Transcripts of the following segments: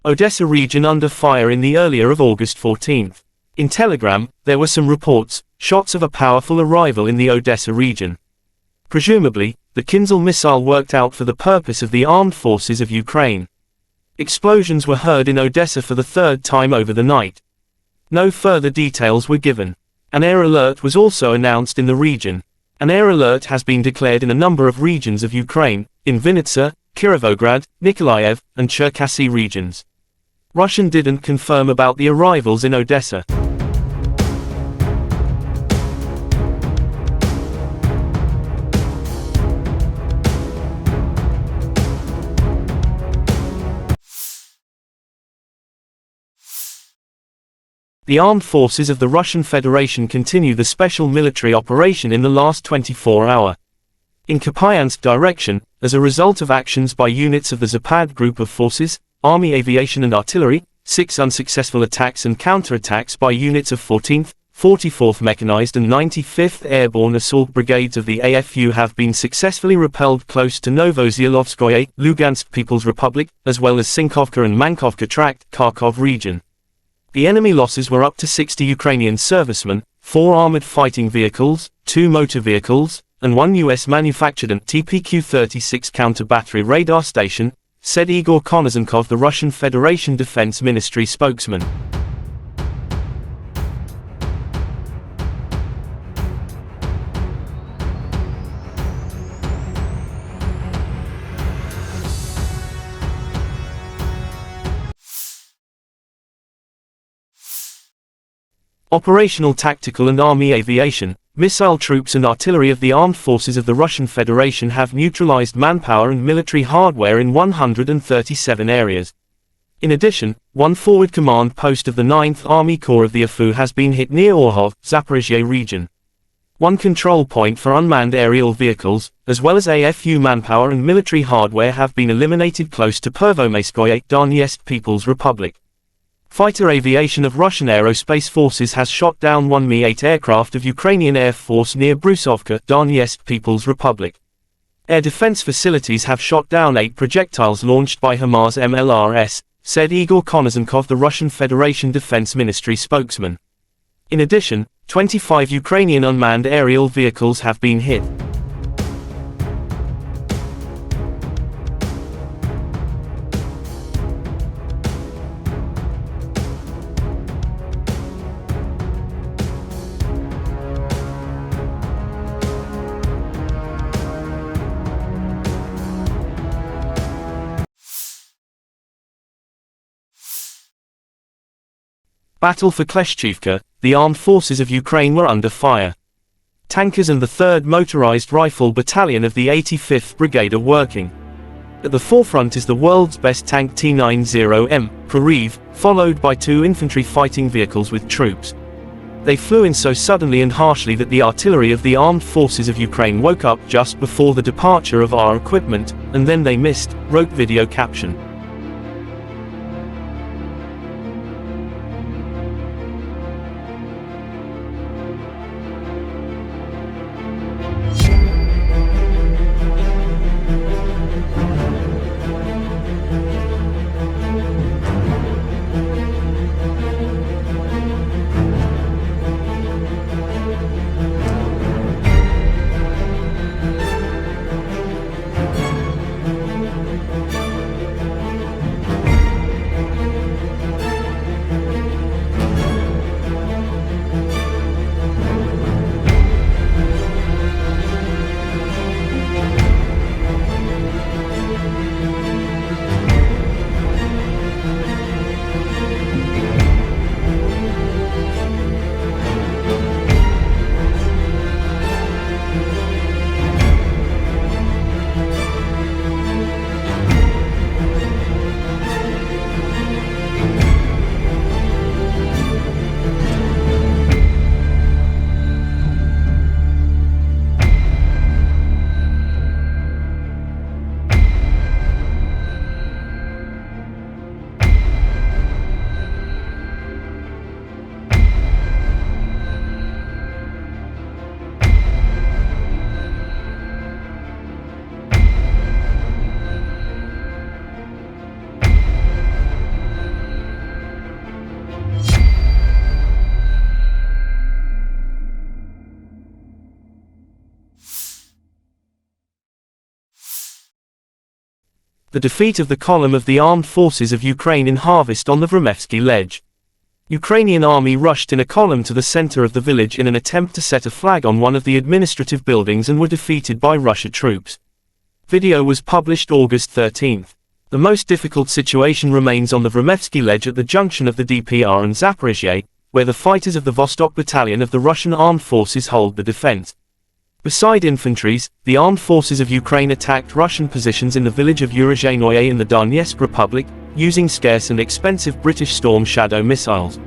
Odessa region under fire in the earlier of August 14. In Telegram, there were some reports, shots of a powerful arrival in the Odessa region. Presumably, the Kinzhal missile worked out for the purpose of the armed forces of Ukraine. Explosions were heard in Odessa for the third time over the night. No further details were given. An air alert was also announced in the region. An air alert has been declared in a number of regions of Ukraine, in Vinnytsia, Kirovograd, Nikolaev, and Cherkasy regions. Russian didn't confirm about the arrivals in Odessa. The armed forces of the Russian Federation continue the special military operation in the last 24 hours. In Kupyansk direction, as a result of actions by units of the Zapad group of forces, Army Aviation and Artillery, 6 unsuccessful attacks and counterattacks by units of 14th, 44th Mechanized and 95th Airborne Assault Brigades of the AFU have been successfully repelled close to Novozyelovskoye, Lugansk People's Republic, as well as Sinkovka and Mankovka Tract, Kharkov region. The enemy losses were up to 60 Ukrainian servicemen, 4 armored fighting vehicles, 2 motor vehicles, and 1 US-manufactured TPQ-36 counter-battery radar station, said Igor Konozenkov, the Russian Federation Defense Ministry spokesman. Operational tactical and army aviation, missile troops and artillery of the armed forces of the Russian Federation have neutralized manpower and military hardware in 137 areas. In addition, one forward command post of the 9th Army Corps of the AFU has been hit near Orhov, Zaporizhzhia region. One control point for unmanned aerial vehicles, as well as AFU manpower and military hardware have been eliminated close to Pervomaiskoye, Donetsk People's Republic. Fighter aviation of Russian Aerospace Forces has shot down 1 Mi-8 aircraft of Ukrainian Air Force near Brusovka, Donetsk People's Republic. Air defense facilities have shot down 8 projectiles launched by Hamas MLRS, said Igor Konozenkov, the Russian Federation Defense Ministry spokesman. In addition, 25 Ukrainian unmanned aerial vehicles have been hit. Battle for Kleshchiivka, the armed forces of Ukraine were under fire. Tankers and the 3rd Motorized Rifle Battalion of the 85th Brigade are working. At the forefront is the world's best tank T-90M, Kyiv, followed by 2 infantry fighting vehicles with troops. They flew in so suddenly and harshly that the artillery of the armed forces of Ukraine woke up just before the departure of our equipment, and then they missed, wrote video caption. The defeat of the column of the armed forces of Ukraine in harvest on the Vremevsky ledge. Ukrainian army rushed in a column to the center of the village in an attempt to set a flag on one of the administrative buildings and were defeated by Russia troops. Video was published August 13. The most difficult situation remains on the Vremevsky ledge at the junction of the DPR and Zaporizhzhia, where the fighters of the Vostok Battalion of the Russian armed forces hold the defense. Beside infantries, the armed forces of Ukraine attacked Russian positions in the village of Urozhainoye in the Donetsk Republic, using scarce and expensive British Storm Shadow missiles.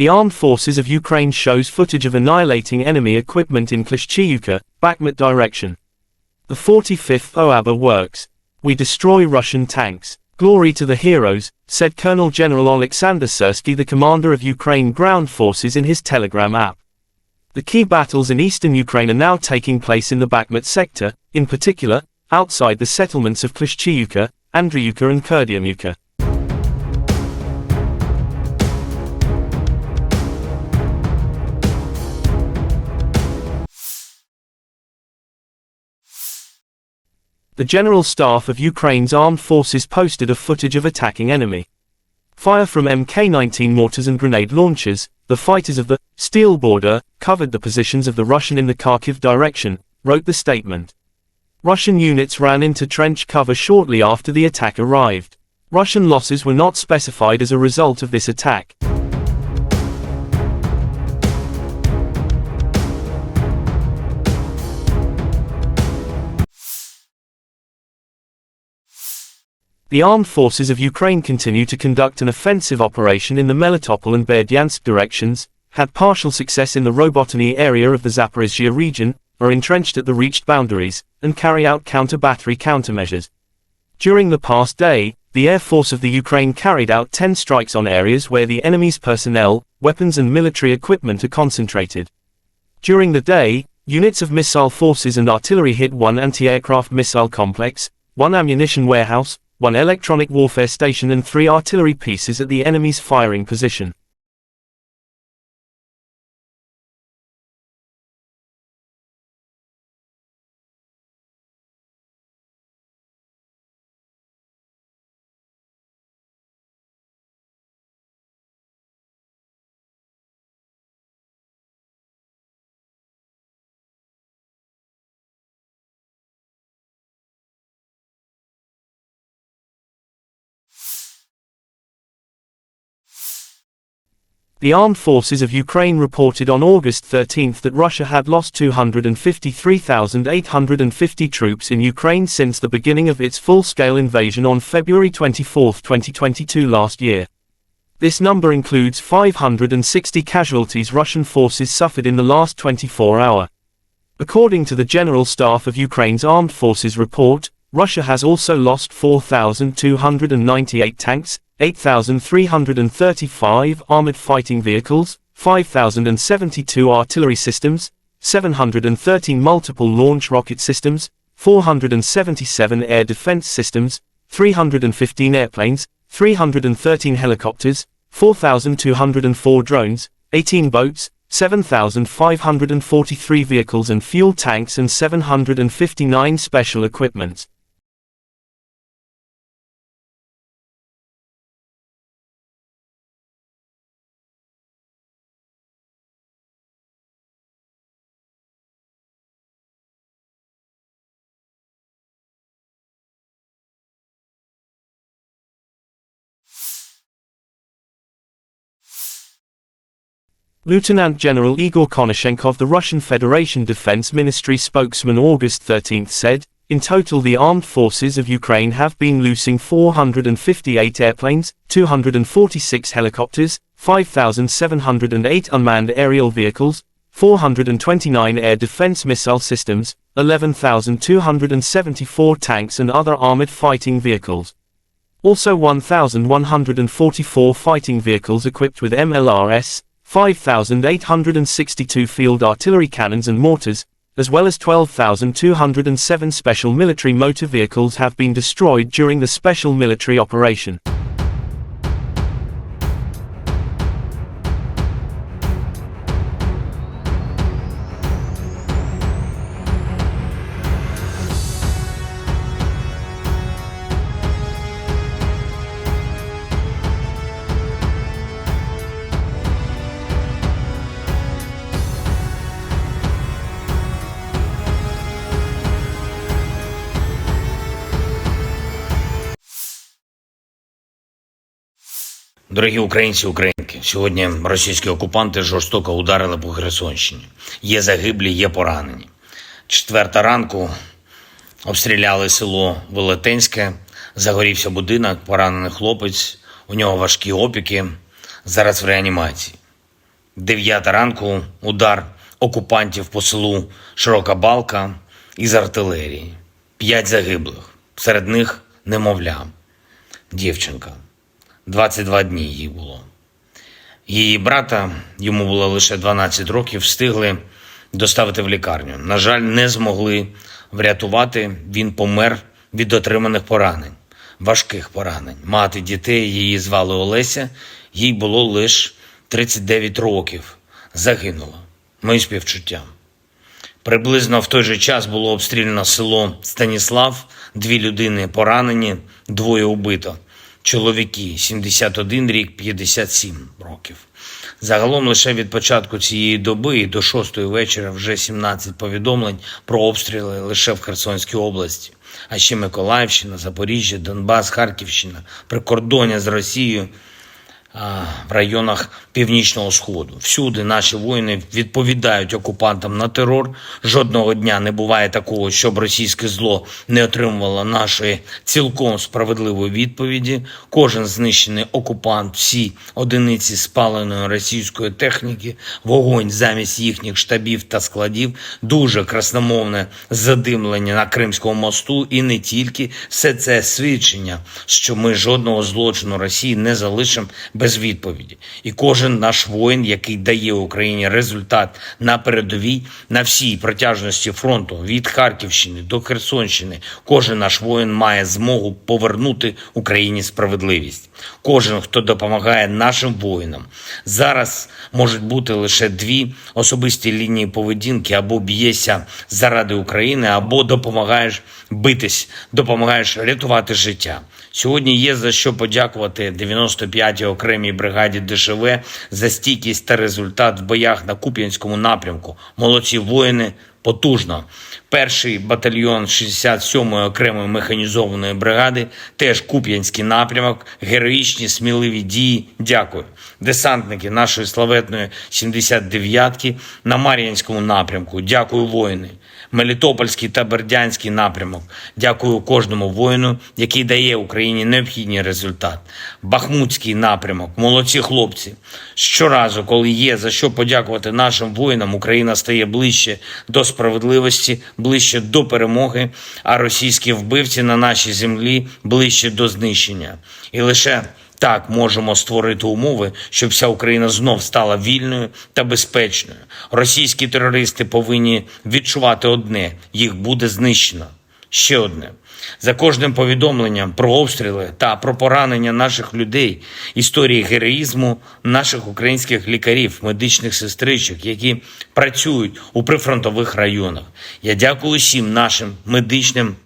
The armed forces of Ukraine shows footage of annihilating enemy equipment in Klishchiivka, Bakhmut direction. The 45th OABA works. We destroy Russian tanks. Glory to the heroes, said Colonel General Alexander Sursky, the commander of Ukraine ground forces, in his Telegram app. The key battles in eastern Ukraine are now taking place in the Bakhmut sector, in particular, outside the settlements of Klishchiivka, Andriivka and Kupyansk. The General Staff of Ukraine's armed forces posted a footage of attacking enemy fire from Mk-19 mortars and grenade launchers. The fighters of the Steel Border covered the positions of the Russian in the Kharkiv direction, wrote the statement. Russian units ran into trench cover shortly after the attack arrived. Russian losses were not specified as a result of this attack. The armed forces of Ukraine continue to conduct an offensive operation in the Melitopol and Berdyansk directions, had partial success in the Robotyny area of the Zaporizhzhia region, are entrenched at the reached boundaries, and carry out counter-battery countermeasures. During the past day, the Air Force of the Ukraine carried out 10 strikes on areas where the enemy's personnel, weapons and military equipment are concentrated. During the day, units of missile forces and artillery hit one anti-aircraft missile complex, one ammunition warehouse, one electronic warfare station and 3 artillery pieces at the enemy's firing position. The Armed Forces of Ukraine reported on August 13 that Russia had lost 253,850 troops in Ukraine since the beginning of its full-scale invasion on February 24, 2022 last year. This number includes 560 casualties Russian forces suffered in the last 24 hours. According to the General Staff of Ukraine's Armed Forces report, Russia has also lost 4,298 tanks, 8,335 armored fighting vehicles, 5,072 artillery systems, 713 multiple launch rocket systems, 477 air defense systems, 315 airplanes, 313 helicopters, 4,204 drones, 18 boats, 7,543 vehicles and fuel tanks and 759 special equipment. Lieutenant General Igor Konashenkov of the Russian Federation Defense Ministry spokesman August 13 said, in total the armed forces of Ukraine have been losing 458 airplanes, 246 helicopters, 5,708 unmanned aerial vehicles, 429 air defense missile systems, 11,274 tanks and other armored fighting vehicles. Also 1,144 fighting vehicles equipped with MLRS, 5,862 field artillery cannons and mortars, as well as 12,207 special military motor vehicles have been destroyed during the special military operation. Дорогі українці, українки, сьогодні російські окупанти жорстоко ударили по Херсонщині. Є загиблі, є поранені. 4 ранку обстріляли село Велетенське, загорівся будинок, поранений хлопець, у нього важкі опіки, зараз в реанімації. 9 ранку удар окупантів по селу Широка Балка із артилерії. 5 загиблих, серед них немовля, дівчинка. 22 дні їй було. Її брата, йому було лише 12 років, встигли доставити в лікарню. На жаль, не змогли врятувати, він помер від отриманих поранень. важких поранень. Мати дітей, її звали Олеся, їй було лише 39 років. Загинула. Мої співчуття. Приблизно в той же час було обстріляно село Станіслав, 2 людини поранені, 2 убито. Чоловіки 71 рік, 57 років. Загалом лише від початку цієї доби і до 6 вечора вже 17 повідомлень про обстріли лише в Херсонській області. А ще Миколаївщина, Запоріжжя, Донбас, Харківщина, прикордоння з Росією, в районах Північного Сходу. Всюди наші воїни відповідають окупантам на терор. Жодного дня не буває такого, щоб російське зло не отримувало нашої цілком справедливої відповіді. Кожен знищений окупант, всі одиниці спаленої російської техніки, вогонь замість їхніх штабів та складів, дуже красномовне задимлення на Кримському мосту і не тільки. Все це свідчення, що ми жодного злочину Росії не залишимо без відповіді. І кожен наш воїн, який дає Україні результат на передовій, на всій протяжності фронту, від Харківщини до Херсонщини, кожен наш воїн має змогу повернути Україні справедливість. Кожен, хто допомагає нашим воїнам. Зараз можуть бути лише 2 особисті лінії поведінки: або б'єшся заради України, або допомагаєш битись, допомагаєш рятувати життя. Сьогодні є за що подякувати 95-й окремій бригаді ДШВ за стійкість та результат в боях на Куп'янському напрямку. Молодці воїни, потужно. 1-й батальйон 67-ї окремої механізованої бригади, теж Куп'янський напрямок, героїчні, сміливі дії. Дякую. Десантники нашої славетної 79-ки на Мар'їнському напрямку. Дякую, воїни. Мелітопольський та Бердянський напрямок. Дякую кожному воїну, який дає Україні необхідний результат. Бахмутський напрямок. Молодці хлопці. Щоразу, коли є за що подякувати нашим воїнам, Україна стає ближче до справедливості, ближче до перемоги, а російські вбивці на нашій землі ближче до знищення. І лише так можемо створити умови, щоб вся Україна знов стала вільною та безпечною. Російські терористи повинні відчувати одне – їх буде знищено. Ще одне. За кожним повідомленням про обстріли та про поранення наших людей, історії героїзму наших українських лікарів, медичних сестричок, які працюють у прифронтових районах. Я дякую всім нашим медичним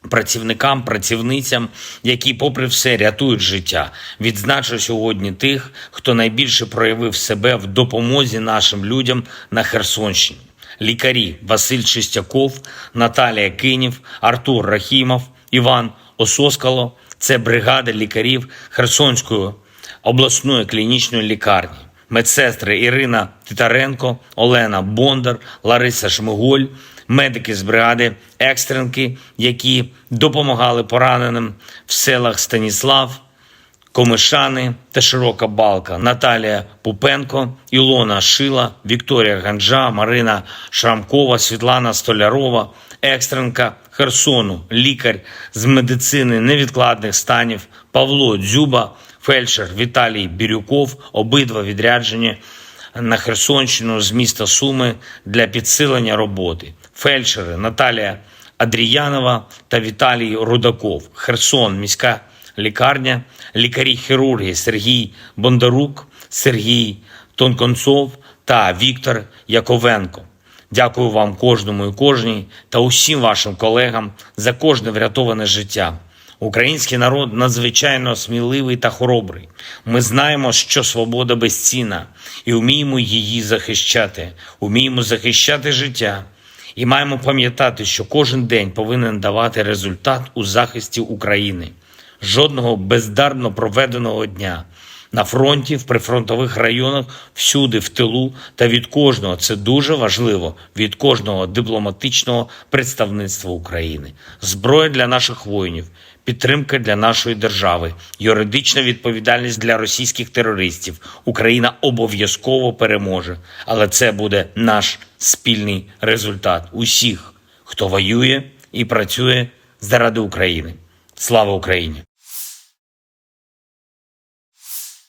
працівникам, працівницям, які попри все рятують життя. Відзначу сьогодні тих, хто найбільше проявив себе в допомозі нашим людям на Херсонщині. Лікарі Василь Чистяков, Наталія Кинів, Артур Рахімов, Іван Ососкало – це бригада лікарів Херсонської обласної клінічної лікарні. Медсестри Ірина Титаренко, Олена Бондар, Лариса Шмиголь, медики з бригади екстренки, які допомагали пораненим в селах Станіслав, Комишани та Широка Балка, Наталія Пупенко, Ілона Шила, Вікторія Ганджа, Марина Шрамкова, Світлана Столярова, екстренка Херсону, лікар з медицини невідкладних станів Павло Дзюба, фельдшер Віталій Бірюков, обидва відряджені на Херсонщину з міста Суми для підсилення роботи. Фельдшери Наталія Адріянова та Віталій Рудаков. Херсон, міська лікарня, лікарі-хірурги Сергій Бондарук, Сергій Тонконцов та Віктор Яковенко. Дякую вам кожному і кожній та усім вашим колегам за кожне врятоване життя. Український народ надзвичайно сміливий та хоробрий. Ми знаємо, що свобода безцінна і вміємо її захищати. Вміємо захищати життя. І маємо пам'ятати, що кожен день повинен давати результат у захисті України. Жодного бездарно проведеного дня. На фронті, в прифронтових районах, всюди, в тилу та від кожного, це дуже важливо, від кожного дипломатичного представництва України. Зброя для наших воїнів, підтримка для нашої держави, юридична відповідальність для російських терористів. Україна обов'язково переможе, але це буде наш спільний результат усіх, хто воює і працює заради України. Слава Україні!